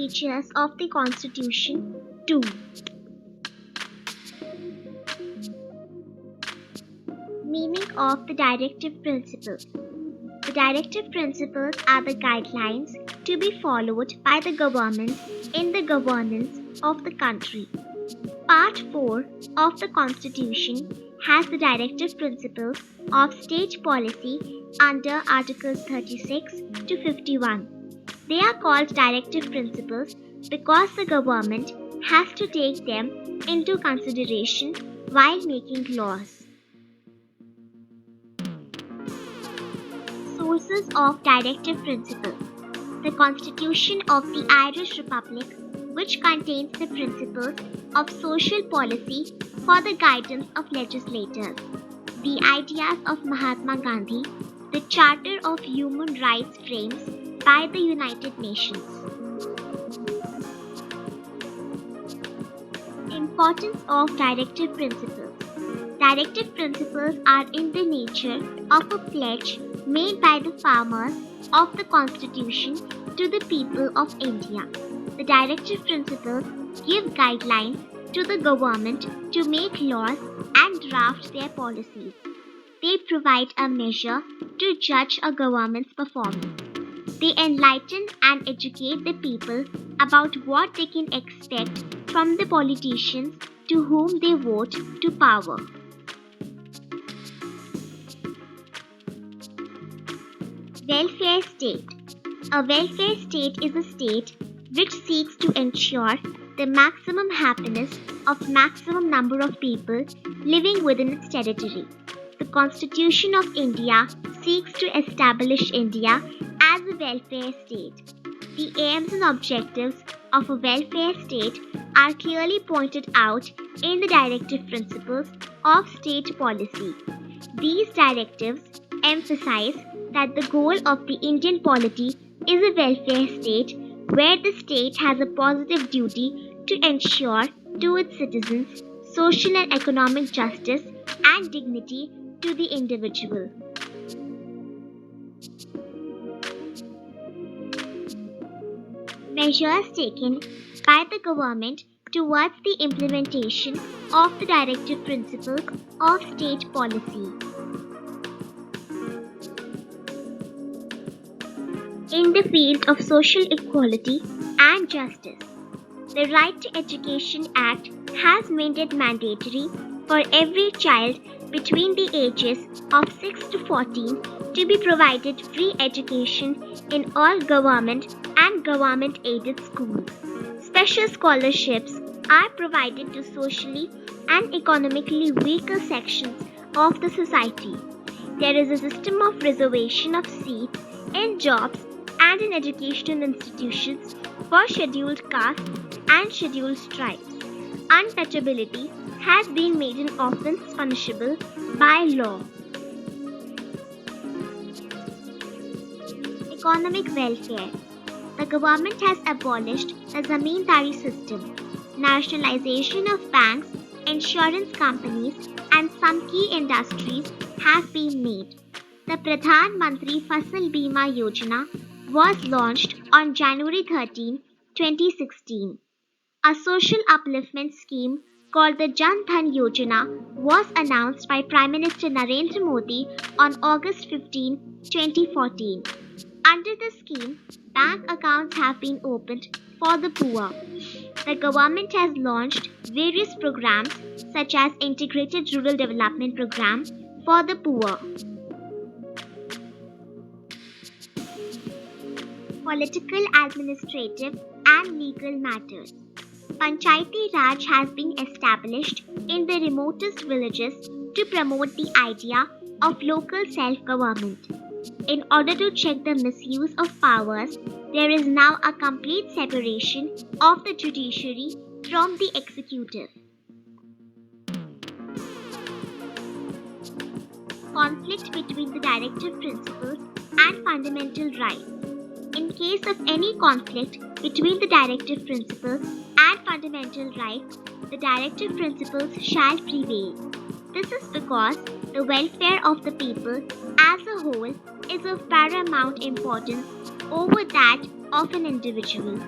features of the Constitution 2. Meaning of the Directive Principles. The Directive Principles are the guidelines to be followed by the government in the governance of the country. Part 4 of the Constitution has the Directive Principles of State Policy under Articles 36 to 51. They are called Directive Principles because the government has to take them into consideration while making laws. Sources of Directive Principles. The Constitution of the Irish Republic, which contains the principles of social policy for the guidance of legislators. The ideas of Mahatma Gandhi, the Charter of Human Rights framed by the United Nations. Importance of Directive Principles. Directive Principles are in the nature of a pledge made by the farmers of the Constitution to the people of India. The Directive Principles give guidelines to the government to make laws and draft their policies. They provide a measure to judge a government's performance. They enlighten and educate the people about what they can expect from the politicians to whom they vote to power. Welfare State. A welfare state is a state which seeks to ensure the maximum happiness of maximum number of people living within its territory. The Constitution of India seeks to establish India as a welfare state. The aims and objectives of a welfare state are clearly pointed out in the Directive Principles of State Policy. These directives emphasize that the goal of the Indian polity is a welfare state where the state has a positive duty to ensure to its citizens social and economic justice and dignity to the individual. Measures taken by the government towards the implementation of the Directive Principles of State Policy. In the field of social equality and justice, the Right to Education Act has made it mandatory for every child between the ages of 6 to 14 to be provided free education in all government and government-aided schools. Special scholarships are provided to socially and economically weaker sections of the society. There is a system of reservation of seats in jobs and in educational institutions for scheduled castes and scheduled tribes. Untouchability has been made an offence punishable by law. Economic welfare. The government has abolished the zamindari system. Nationalization of banks, insurance companies, and some key industries has been made. The Pradhan Mantri Fasal Bima Yojana was launched on January 13, 2016. A social upliftment scheme called the Jan Dhan Yojana was announced by Prime Minister Narendra Modi on August 15, 2014. Under the scheme, bank accounts have been opened for the poor. The government has launched various programs such as Integrated Rural Development Program for the poor. Political, administrative, and legal matters. Panchayati Raj has been established in the remotest villages to promote the idea of local self-government. In order to check the misuse of powers, there is now a complete separation of the judiciary from the executive. Conflict between the Directive Principles and fundamental rights. In case of any conflict between the Directive Principles and fundamental rights, the Directive Principles shall prevail. This is because the welfare of the people as a whole is of paramount importance over that of an individual.